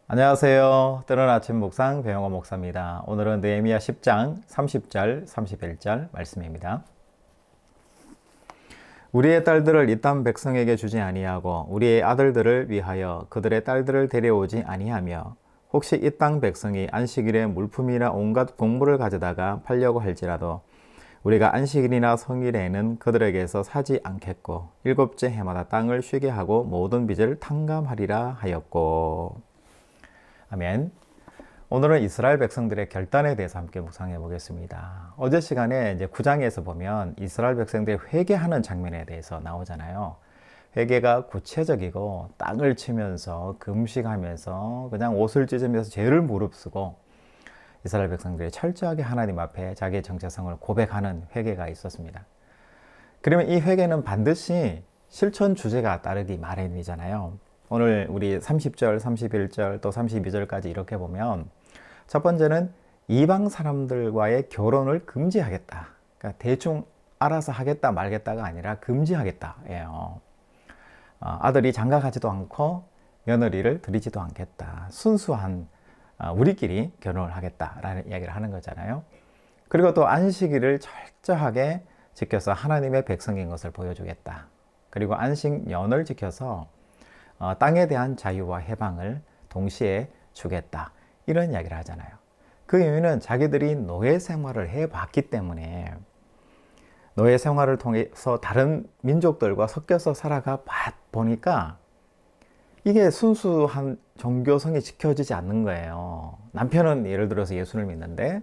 안녕하세요. 때로는 아침 묵상 배영호 목사입니다. 오늘은 느헤미야 10장 30절 31절 말씀입니다. 우리의 딸들을 이 땅 백성에게 주지 아니하고 우리의 아들들을 위하여 그들의 딸들을 데려오지 아니하며 혹시 이 땅 백성이 안식일에 물품이나 온갖 곡물을 가져다가 팔려고 할지라도 우리가 안식일이나 성일에는 그들에게서 사지 않겠고 일곱째 해마다 땅을 쉬게 하고 모든 빚을 탕감하리라 하였고. 아멘. 오늘은 이스라엘 백성들의 결단에 대해서 함께 묵상해 보겠습니다. 어제 시간에 이제 9장에서 보면 이스라엘 백성들이 회개하는 장면에 대해서 나오잖아요. 회개가 구체적이고 땅을 치면서 금식하면서 그냥 옷을 찢으면서 죄를 무릅쓰고 이스라엘 백성들이 철저하게 하나님 앞에 자기의 정체성을 고백하는 회개가 있었습니다. 그러면 이 회개는 반드시 실천 주제가 따르기 마련이잖아요. 오늘 우리 30절, 31절, 또 32절까지 이렇게 보면 첫 번째는 이방 사람들과의 결혼을 금지하겠다. 그러니까 대충 알아서 하겠다 말겠다가 아니라 금지하겠다예요. 아들이 장가가지도 않고 며느리를 드리지도 않겠다. 순수한 우리끼리 결혼을 하겠다라는 이야기를 하는 거잖아요. 그리고 또 안식일을 철저하게 지켜서 하나님의 백성인 것을 보여주겠다. 그리고 안식년을 지켜서 땅에 대한 자유와 해방을 동시에 주겠다. 이런 이야기를 하잖아요. 그 이유는 자기들이 노예 생활을 해봤기 때문에 노예 생활을 통해서 다른 민족들과 섞여서 살아가 보니까 이게 순수한 종교성이 지켜지지 않는 거예요. 남편은 예를 들어서 예수를 믿는데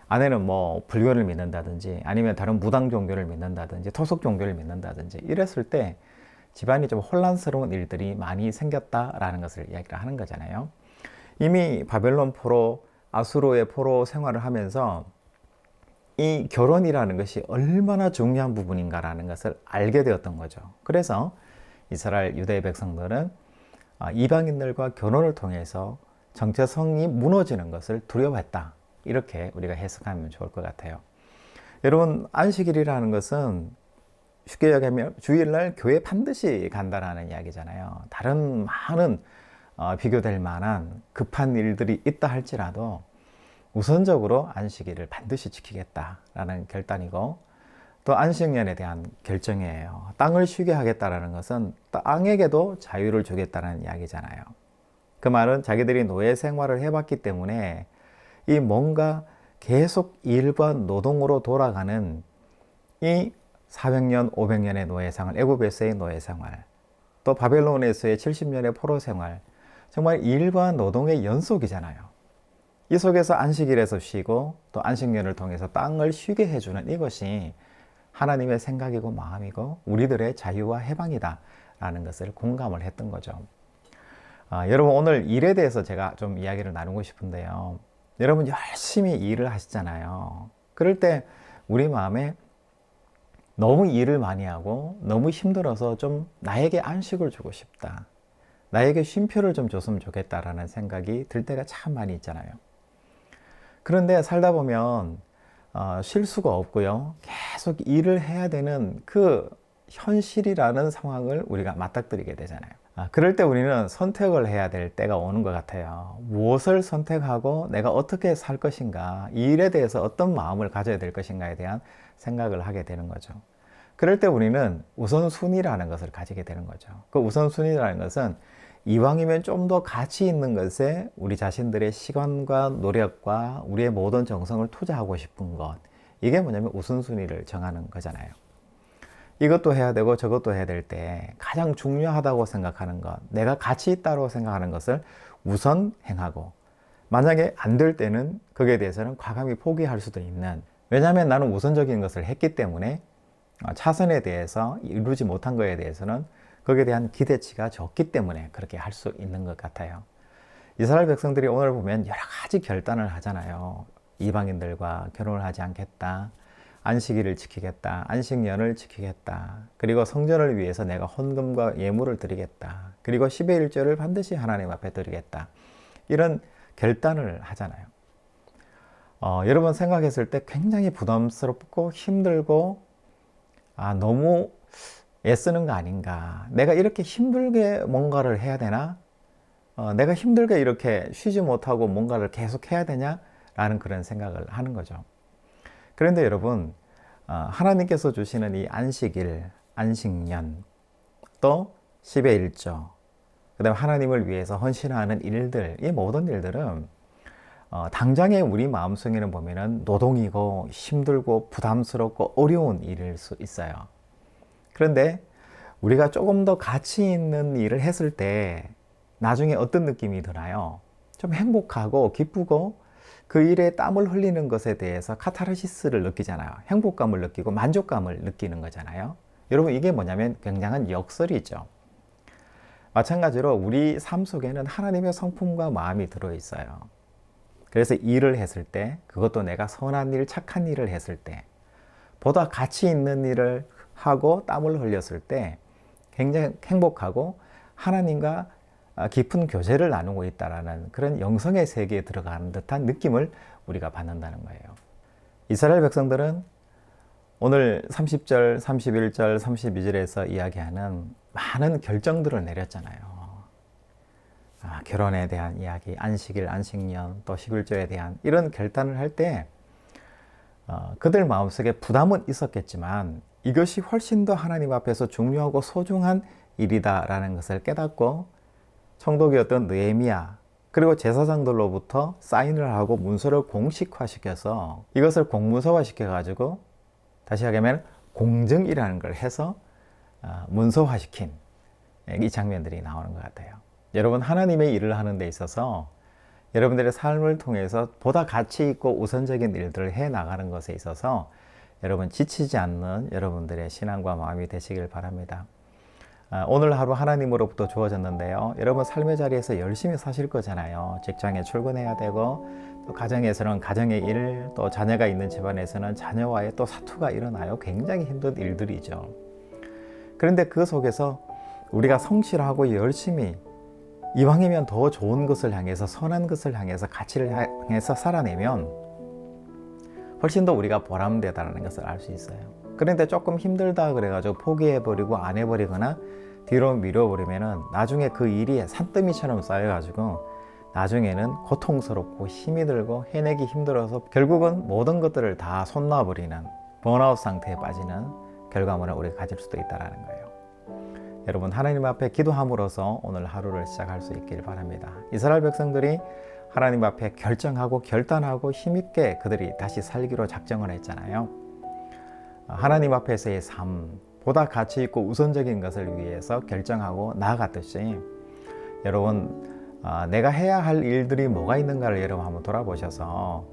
아내는 뭐 불교를 믿는다든지 아니면 다른 무당 종교를 믿는다든지 토속 종교를 믿는다든지 이랬을 때 집안이 좀 혼란스러운 일들이 많이 생겼다라는 것을 이야기를 하는 거잖아요. 이미 바벨론 포로, 아수르의 포로 생활을 하면서 이 결혼이라는 것이 얼마나 중요한 부분인가라는 것을 알게 되었던 거죠. 그래서 이스라엘 유대 백성들은 이방인들과 결혼을 통해서 정체성이 무너지는 것을 두려워했다. 이렇게 우리가 해석하면 좋을 것 같아요. 여러분, 안식일이라는 것은 쉽게 얘기하면 주일날 교회 반드시 간다라는 이야기잖아요. 다른 많은 비교될 만한 급한 일들이 있다 할지라도 우선적으로 안식일을 반드시 지키겠다라는 결단이고 또 안식년에 대한 결정이에요. 땅을 쉬게 하겠다라는 것은 땅에게도 자유를 주겠다는 이야기잖아요. 그 말은 자기들이 노예 생활을 해봤기 때문에 이 뭔가 계속 일과 노동으로 돌아가는 이 400년, 500년의 노예생활, 애굽에서의 노예생활, 또 바벨론에서의 70년의 포로생활, 정말 일과 노동의 연속이잖아요. 이 속에서 안식일에서 쉬고 또 안식년을 통해서 땅을 쉬게 해주는 이것이 하나님의 생각이고 마음이고 우리들의 자유와 해방이다 라는 것을 공감을 했던 거죠. 여러분, 오늘 일에 대해서 제가 좀 이야기를 나누고 싶은데요. 여러분 열심히 일을 하시잖아요. 그럴 때 우리 마음에 너무 일을 많이 하고 너무 힘들어서 좀 나에게 안식을 주고 싶다. 나에게 쉼표를 좀 줬으면 좋겠다라는 생각이 들 때가 참 많이 있잖아요. 그런데 살다 보면 쉴 수가 없고요. 계속 일을 해야 되는 그 현실이라는 상황을 우리가 맞닥뜨리게 되잖아요. 그럴 때 우리는 선택을 해야 될 때가 오는 것 같아요. 무엇을 선택하고 내가 어떻게 살 것인가, 이 일에 대해서 어떤 마음을 가져야 될 것인가에 대한 생각을 하게 되는 거죠. 그럴 때 우리는 우선순위라는 것을 가지게 되는 거죠. 그 우선순위라는 것은 이왕이면 좀 더 가치 있는 것에 우리 자신들의 시간과 노력과 우리의 모든 정성을 투자하고 싶은 것, 이게 뭐냐면 우선순위를 정하는 거잖아요. 이것도 해야 되고 저것도 해야 될 때 가장 중요하다고 생각하는 것, 내가 가치 있다고 생각하는 것을 우선 행하고, 만약에 안 될 때는 거기에 대해서는 과감히 포기할 수도 있는, 왜냐하면 나는 우선적인 것을 했기 때문에 차선에 대해서 이루지 못한 것에 대해서는 거기에 대한 기대치가 적기 때문에 그렇게 할 수 있는 것 같아요. 이스라엘 백성들이 오늘 보면 여러 가지 결단을 하잖아요. 이방인들과 결혼을 하지 않겠다, 안식일을 지키겠다, 안식년을 지키겠다, 그리고 성전을 위해서 내가 헌금과 예물을 드리겠다, 그리고 10의 1조를 반드시 하나님 앞에 드리겠다, 이런 결단을 하잖아요. 여러분 생각했을 때 굉장히 부담스럽고 힘들고 너무 애쓰는 거 아닌가, 내가 이렇게 힘들게 뭔가를 해야 되나, 내가 힘들게 이렇게 쉬지 못하고 뭔가를 계속 해야 되냐 라는 그런 생각을 하는 거죠. 그런데 여러분, 하나님께서 주시는 이 안식일, 안식년, 또 10의 1조, 그 다음에 하나님을 위해서 헌신하는 일들, 이 모든 일들은 당장에 우리 마음속에는 보면은 노동이고 힘들고 부담스럽고 어려운 일일 수 있어요. 그런데 우리가 조금 더 가치 있는 일을 했을 때 나중에 어떤 느낌이 드나요? 좀 행복하고 기쁘고 그 일에 땀을 흘리는 것에 대해서 카타르시스를 느끼잖아요. 행복감을 느끼고 만족감을 느끼는 거잖아요. 여러분, 이게 뭐냐면 굉장한 역설이죠. 마찬가지로 우리 삶 속에는 하나님의 성품과 마음이 들어있어요. 그래서 일을 했을 때, 그것도 내가 선한 일, 착한 일을 했을 때, 보다 가치 있는 일을 하고 땀을 흘렸을 때 굉장히 행복하고 하나님과 깊은 교제를 나누고 있다는 그런 영성의 세계에 들어가는 듯한 느낌을 우리가 받는다는 거예요. 이스라엘 백성들은 오늘 30절, 31절, 32절에서 이야기하는 많은 결정들을 내렸잖아요. 결혼에 대한 이야기, 안식일, 안식년, 또 11조에 대한 이런 결단을 할 때 그들 마음속에 부담은 있었겠지만 이것이 훨씬 더 하나님 앞에서 중요하고 소중한 일이다라는 것을 깨닫고 총독이었던 느헤미야, 그리고 제사장들로부터 사인을 하고 문서를 공식화시켜서 이것을 공문서화 시켜가지고, 다시 하면 공증이라는 걸 해서 문서화시킨 이 장면들이 나오는 것 같아요. 여러분, 하나님의 일을 하는 데 있어서 여러분들의 삶을 통해서 보다 가치 있고 우선적인 일들을 해 나가는 것에 있어서 여러분 지치지 않는 여러분들의 신앙과 마음이 되시길 바랍니다. 오늘 하루 하나님으로부터 주어졌는데요. 여러분 삶의 자리에서 열심히 사실 거잖아요. 직장에 출근해야 되고, 또 가정에서는 가정의 일, 또 자녀가 있는 집안에서는 자녀와의 또 사투가 일어나요. 굉장히 힘든 일들이죠. 그런데 그 속에서 우리가 성실하고 열심히 이왕이면 더 좋은 것을 향해서, 선한 것을 향해서, 가치를 향해서 살아내면 훨씬 더 우리가 보람되다는 것을 알 수 있어요. 그런데 조금 힘들다 그래가지고 포기해버리고 안 해버리거나 뒤로 밀어버리면은 나중에 그 일이 산더미처럼 쌓여가지고 나중에는 고통스럽고 힘이 들고 해내기 힘들어서 결국은 모든 것들을 다 손놔버리는 번아웃 상태에 빠지는 결과물을 우리가 가질 수도 있다는 거예요. 여러분, 하나님 앞에 기도함으로써 오늘 하루를 시작할 수 있길 바랍니다. 이스라엘 백성들이 하나님 앞에 결정하고 결단하고 힘있게 그들이 다시 살기로 작정을 했잖아요. 하나님 앞에서의 삶, 보다 가치 있고 우선적인 것을 위해서 결정하고 나아갔듯이 여러분, 내가 해야 할 일들이 뭐가 있는가를 여러분 한번 돌아보셔서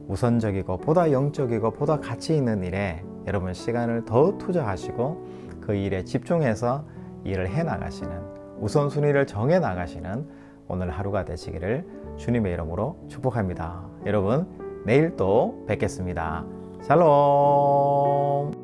우선적이고 보다 영적이고 보다 가치 있는 일에 여러분 시간을 더 투자하시고 그 일에 집중해서 일을 해 나가시는, 우선순위를 정해 나가시는 오늘 하루가 되시기를 주님의 이름으로 축복합니다. 여러분, 내일 또 뵙겠습니다. 샬롬.